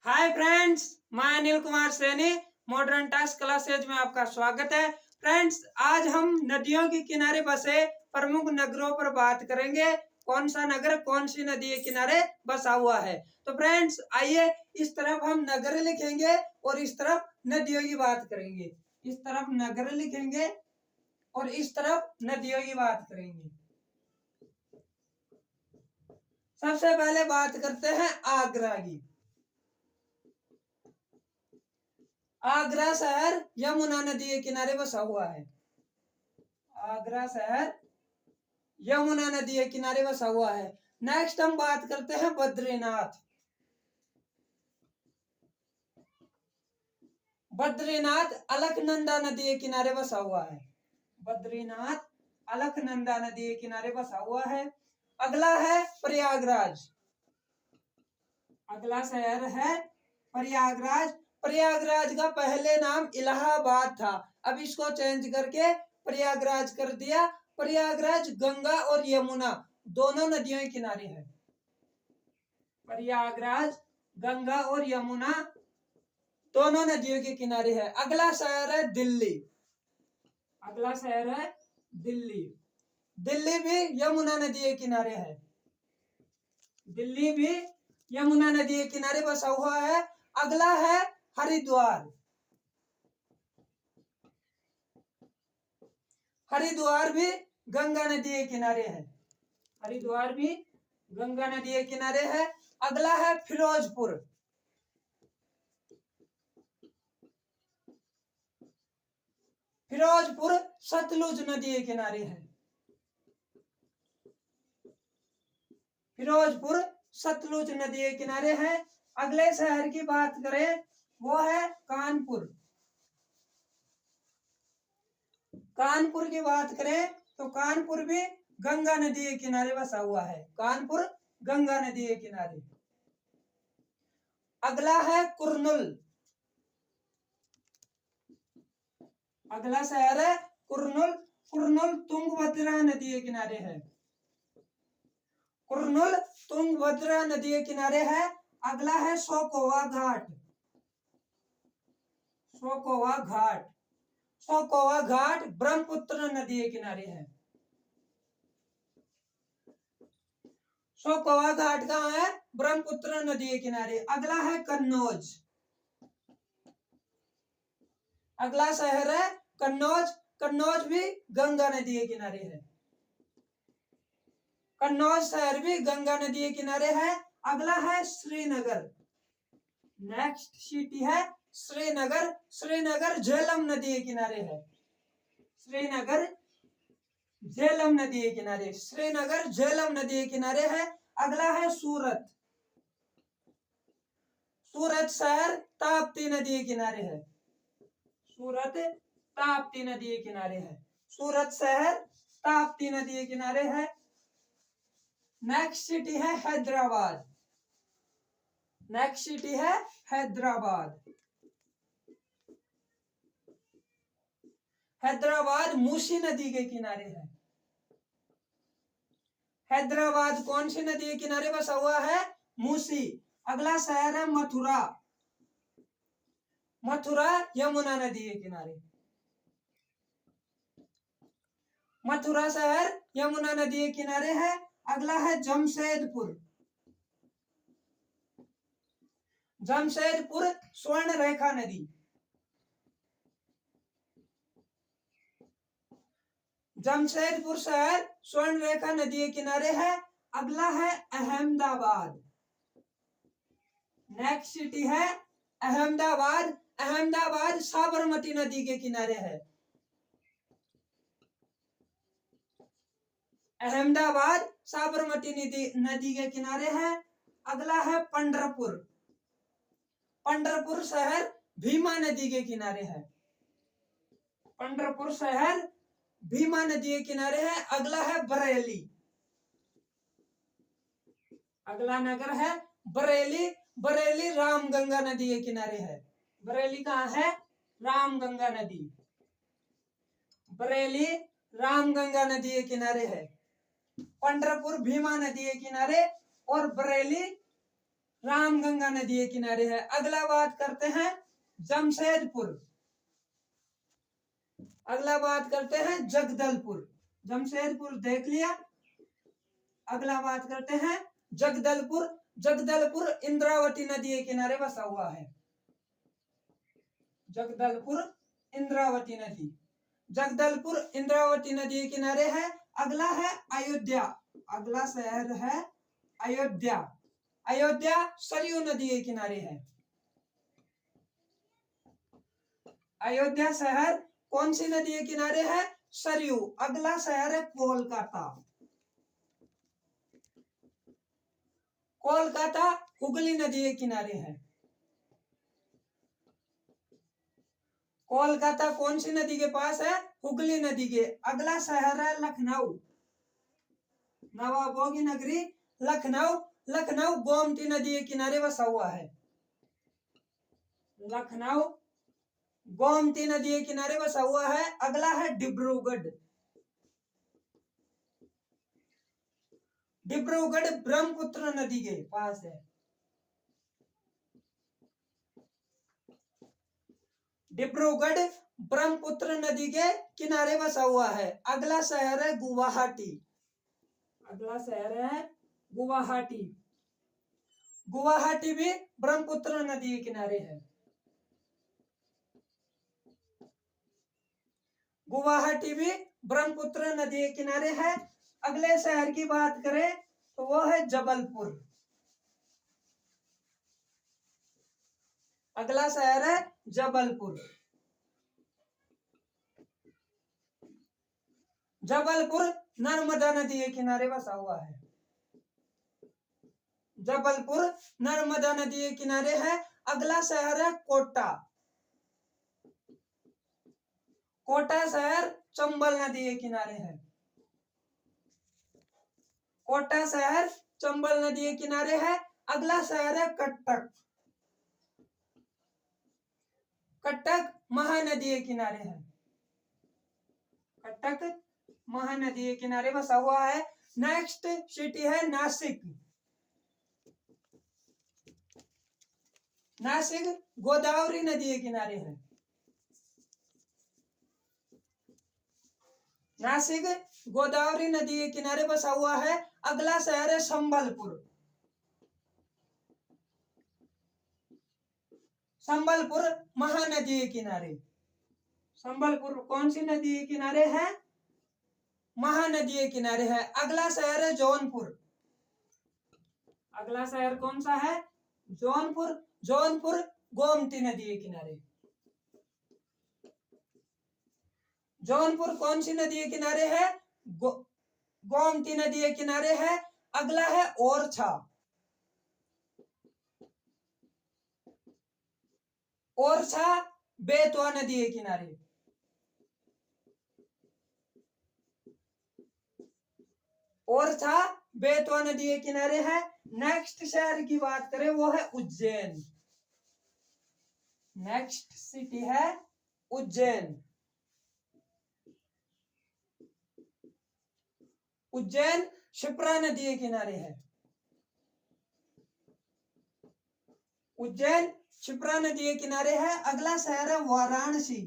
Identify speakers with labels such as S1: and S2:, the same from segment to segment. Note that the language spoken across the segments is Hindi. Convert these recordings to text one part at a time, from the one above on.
S1: हाय फ्रेंड्स, मैं Anil Kumar Saini modern task classes में आपका स्वागत है। फ्रेंड्स, आज हम नदियों के किनारे बसे प्रमुख नगरों पर बात करेंगे। कौन सा नगर कौन सी नदी के किनारे बसा हुआ है। तो फ्रेंड्स आइए, इस तरफ हम नगर लिखेंगे और इस तरफ नदियों की बात करेंगे। इस तरफ नगर लिखेंगे और इस तरफ नदियों की बात करेंगे। सबसे पहले बात करते हैं आगरा की। आगरा शहर यमुना नदी के किनारे बसा हुआ है। आगरा शहर यमुना नदी के किनारे बसा हुआ है। नेक्स्ट हम बात करते हैं बद्रीनाथ। बद्रीनाथ अलकनंदा नदी के किनारे बसा हुआ है। बद्रीनाथ अलकनंदा नदी के किनारे बसा हुआ है। अगला है प्रयागराज। अगला शहर है प्रयागराज। प्रयागराज का पहले नाम इलाहाबाद था, अब इसको चेंज करके प्रयागराज कर दिया। प्रयागराज गंगा और यमुना दोनों नदियों के किनारे है। प्रयागराज गंगा और यमुना दोनों नदियों के किनारे है। अगला शहर है दिल्ली। अगला शहर है दिल्ली। दिल्ली भी यमुना नदी के किनारे है। दिल्ली भी यमुना नदी के किनारे बसा हुआ है। अगला है हरिद्वार। हरिद्वार भी गंगा नदी के किनारे है। हरिद्वार भी गंगा नदी के किनारे है। अगला है फिरोजपुर। फिरोजपुर सतलुज नदी के किनारे है। फिरोजपुर सतलुज नदी के किनारे है। अगले शहर की बात करें वो है कानपुर। कानपुर की बात करें तो कानपुर भी गंगा नदी के किनारे बसा हुआ है। कानपुर गंगा नदी के किनारे। अगला है कुर्नूल। अगला शहर है कुर्नूल। कुर्नूल तुंगभद्रा नदी के किनारे है। कुर्नूल तुंगभद्रा नदी के किनारे है। अगला है शोकोवा घाट। शोकोवा घाट। शोकोवा घाट ब्रह्मपुत्र नदी के किनारे है। शोकोवा घाट कहाँ है? ब्रह्मपुत्र नदी के किनारे। अगला है कन्नौज। अगला शहर है कन्नौज। कन्नौज भी गंगा नदी के किनारे है। कन्नौज शहर भी गंगा नदी के किनारे है। अगला है श्रीनगर। नेक्स्ट सिटी है श्रीनगर। श्रीनगर झेलम नदी के किनारे है। श्रीनगर झेलम नदी के किनारे। श्रीनगर झेलम नदी के किनारे है। अगला है सूरत। सूरत शहर ताप्ती नदी के किनारे है। सूरत ताप्ती नदी के किनारे है। सूरत शहर ताप्ती नदी के किनारे है। नेक्स्ट सिटी है हैदराबाद। नेक्स्ट सिटी है हैदराबाद। हैदराबाद मूसी नदी के किनारे है। हैदराबाद कौन सी नदी के किनारे बसा हुआ है? मूसी। अगला शहर है मथुरा। मथुरा यमुना नदी के किनारे। मथुरा शहर यमुना नदी के किनारे है। अगला है जमशेदपुर। जमशेदपुर स्वर्ण रेखा नदी। जमशेदपुर शहर स्वर्ण रेखा नदी के किनारे है। अगला है अहमदाबाद। नेक्स्ट सिटी है अहमदाबाद। अहमदाबाद साबरमती नदी के किनारे है। अहमदाबाद साबरमती नदी के किनारे है। अगला है पंढरपुर। पंढरपुर शहर भीमा नदी के किनारे है। पंढरपुर शहर भीमा नदी के किनारे है। अगला है बरेली। अगला नगर है बरेली। बरेली रामगंगा नदी के किनारे है। बरेली कहाँ है? रामगंगा नदी। बरेली रामगंगा नदी के किनारे है। पंढरपुर भीमा नदी के किनारे और बरेली रामगंगा नदी के किनारे है। अगला बात करते हैं जमशेदपुर। अगला बात करते हैं जगदलपुर। जमशेदपुर देख लिया। अगला बात करते हैं जगदलपुर। जगदलपुर इंद्रावती नदी के किनारे बसा हुआ है। जगदलपुर इंद्रावती नदी, जगदलपुर इंद्रावती नदी के किनारे है। अगला है अयोध्या। अगला शहर है अयोध्या। अयोध्या सरयू नदी के किनारे है। अयोध्या शहर कौन सी नदी के किनारे है? सरयू। अगला शहर है कोलकाता। कोलकाता हुगली नदी के किनारे है। कोलकाता कौन सी नदी के पास है? हुगली नदी के। अगला शहर है लखनऊ। नवाबों की नगरी लखनऊ। लखनऊ गोमती नदी के किनारे बसा हुआ है। लखनऊ गोमती नदी के किनारे बसा हुआ है। अगला है डिब्रूगढ़। डिब्रूगढ़ ब्रह्मपुत्र नदी के पास है। डिब्रूगढ़ ब्रह्मपुत्र नदी के किनारे बसा हुआ है। अगला शहर है गुवाहाटी। अगला शहर है गुवाहाटी। गुवाहाटी भी ब्रह्मपुत्र नदी के किनारे है। गुवाहाटी भी ब्रह्मपुत्र नदी के किनारे है। अगले शहर की बात करें तो वो है जबलपुर। अगला शहर है जबलपुर। जबलपुर नर्मदा नदी के किनारे बसा हुआ है। जबलपुर नर्मदा नदी के किनारे है। अगला शहर है कोटा। कोटा शहर चंबल नदी के किनारे है। कोटा शहर चंबल नदी के किनारे है। अगला शहर है कटक। कटक महानदी के किनारे है। कटक महानदी के किनारे बसा हुआ है। नेक्स्ट सिटी है नासिक। नासिक गोदावरी नदी के किनारे है। नासिक गोदावरी नदी के किनारे बसा हुआ है। अगला शहर है संबलपुर। संबलपुर महानदी के किनारे। संबलपुर कौन सी नदी के किनारे है? महानदी के किनारे है। अगला शहर है जौनपुर। अगला शहर कौन सा है? जौनपुर। जौनपुर गोमती नदी के किनारे। जौनपुर कौन सी नदी के किनारे है? गोमती नदी के किनारे है। अगला है ओरछा। ओरछा बेतवा नदी के किनारे। ओरछा बेतवा नदी के किनारे है। नेक्स्ट शहर की बात करें वो है उज्जैन। नेक्स्ट सिटी है उज्जैन। उज्जैन शिप्रा नदी के किनारे है। उज्जैन शिप्रा नदी के किनारे है। अगला शहर है वाराणसी।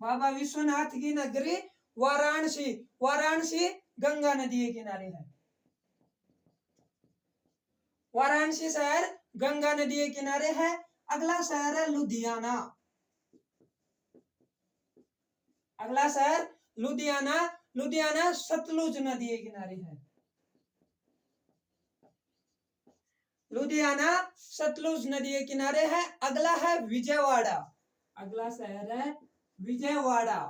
S1: बाबा विश्वनाथ की नगरी वाराणसी। वाराणसी गंगा नदी के किनारे है। वाराणसी शहर गंगा नदी के किनारे है। अगला शहर है लुधियाना। अगला शहर लुधियाना। लुधियाना सतलुज नदी के किनारे है। लुधियाना सतलुज नदी के किनारे है। अगला है विजयवाड़ा। अगला शहर है विजयवाड़ा।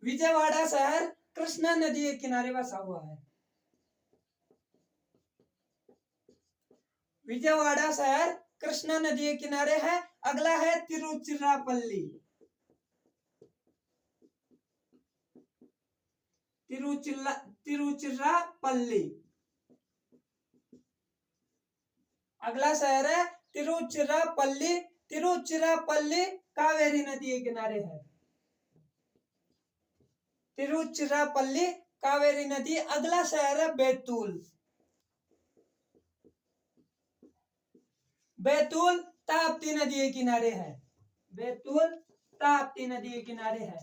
S1: विजयवाड़ा शहर कृष्णा नदी के किनारे बसा हुआ है। विजयवाड़ा शहर कृष्णा नदी के किनारे है। अगला है तिरुचिरापल्ली। तिरुचिरापल्ली। अगला शहर है तिरुचिरापल्ली। तिरुचिरापल्ली कावेरी नदी के किनारे है। तिरुचिरापल्ली कावेरी नदी। अगला शहर है बैतूल। बैतूल ताप्ती नदी के किनारे है। बैतूल ताप्ती नदी के किनारे है।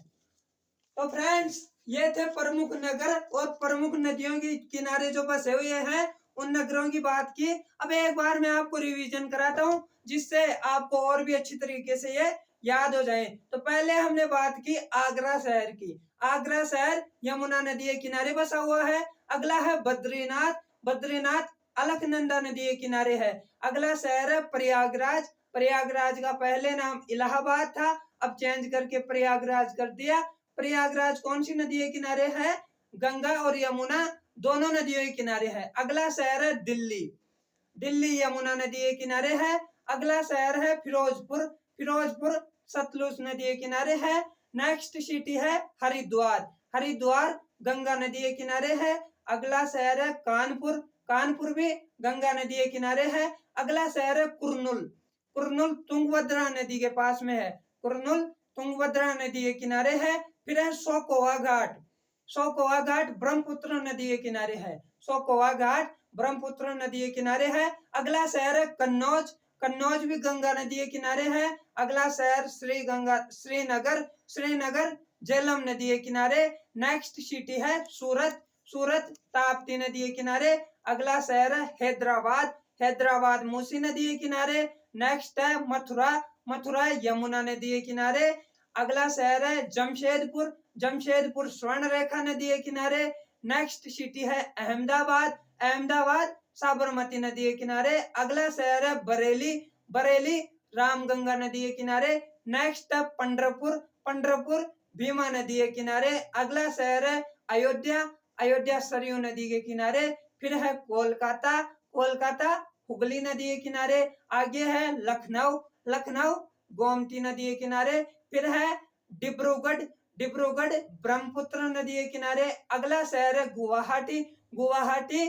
S1: तो फ्रेंड्स ये थे प्रमुख नगर और प्रमुख नदियों के किनारे जो बसे हुए हैं उन नगरों की बात की। अब एक बार मैं आपको रिवीजन कराता हूँ जिससे आपको और भी अच्छी तरीके से ये याद हो जाए। तो पहले हमने बात की आगरा शहर की। आगरा शहर यमुना नदी के किनारे बसा हुआ है। अगला है बद्रीनाथ। बद्रीनाथ अलकनंदा नदी के किनारे है। अगला शहर है प्रयागराज। प्रयागराज का पहले नाम इलाहाबाद था, अब चेंज करके प्रयागराज कर दिया। प्रयागराज कौन सी नदी के किनारे है? गंगा और यमुना दोनों नदियों के किनारे है। अगला शहर है दिल्ली। दिल्ली यमुना नदी के किनारे है। अगला शहर है फिरोजपुर। फिरोजपुर सतलुज नदी के किनारे है। नेक्स्ट सिटी है हरिद्वार। हरिद्वार गंगा नदी के किनारे है। अगला शहर है कानपुर। कानपुर भी गंगा नदी के किनारे है। अगला शहर है कुर्नूल। कुर्नूल तुंगभद्रा नदी के पास में है। कुर्नूल तुंगभद्रा नदी के किनारे है। फिर है शोकोवा घाट। शोकोवा घाट ब्रह्मपुत्र नदी के किनारे है। शोकोवा घाट ब्रह्मपुत्र नदी के किनारे है। अगला शहर है कन्नौज। कन्नौज भी गंगा नदी के किनारे है। अगला शहर श्रीनगर। श्रीनगर झेलम नदी के किनारे। नेक्स्ट सिटी है सूरत। सूरत ताप्ती नदी के किनारे। अगला शहर है हैदराबाद। हैदराबाद मूसी नदी के किनारे। नेक्स्ट है मथुरा। मथुरा यमुना नदी के किनारे। अगला शहर है जमशेदपुर। जमशेदपुर स्वर्ण रेखा नदी के किनारे। नेक्स्ट सिटी है अहमदाबाद। अहमदाबाद साबरमती नदी के किनारे। अगला शहर है बरेली। बरेली रामगंगा नदी के किनारे। नेक्स्ट है पंढरपुर। पंढरपुर भीमा नदी के किनारे। अगला शहर है अयोध्या। अयोध्या सरयू नदी के किनारे। फिर है कोलकाता। कोलकाता हुगली नदी के किनारे। आगे है लखनऊ। लखनऊ गोमती नदी के किनारे। फिर है डिब्रूगढ़। डिब्रूगढ़ ब्रह्मपुत्र नदी के किनारे। अगला शहर है गुवाहाटी। गुवाहाटी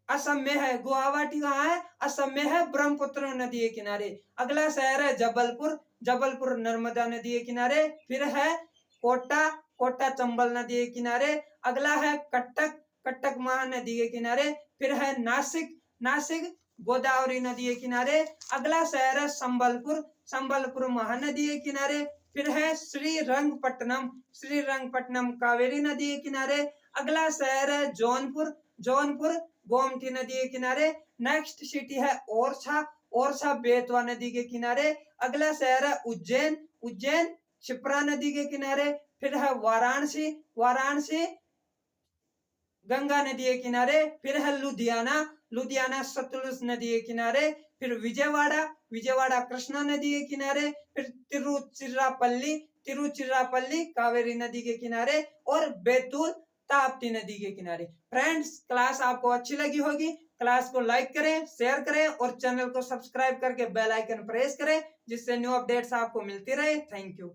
S1: असम में है। गुवाहाटी कहाँ है? असम में है, ब्रह्मपुत्र नदी के किनारे। अगला शहर है जबलपुर। जबलपुर नर्मदा नदी के किनारे। फिर है कोटा। कोटा चंबल नदी के किनारे। अगला है कटक। कटक महानदी के किनारे। फिर है नासिक। नासिक गोदावरी नदी के किनारे। अगला शहर है संबलपुर। संबलपुर महानदी के किनारे। फिर है श्रीरंगपट्टनम। श्रीरंगपट्टनम कावेरी नदी के किनारे। अगला शहर है जौनपुर। जौनपुर गोमती नदी के किनारे। नेक्स्ट सिटी है ओरछा। ओरछा बेतवा नदी के किनारे। अगला शहर है उज्जैन। उज्जैन क्षिप्रा नदी के किनारे। फिर है वाराणसी। वाराणसी गंगा नदी के किनारे। फिर है लुधियाना। लुधियाना सतलुज नदी के किनारे। फिर विजयवाड़ा। विजयवाड़ा कृष्णा नदी के किनारे। फिर तिरुचिरापल्ली। तिरुचिरापल्ली कावेरी नदी के किनारे। और बैतूल ताप्ती नदी के किनारे। फ्रेंड्स क्लास आपको अच्छी लगी होगी। क्लास को लाइक करें, शेयर करें और चैनल को सब्सक्राइब करके बेल आइकन प्रेस करें जिससे न्यू अपडेट्स आपको मिलती रहे। Thank you.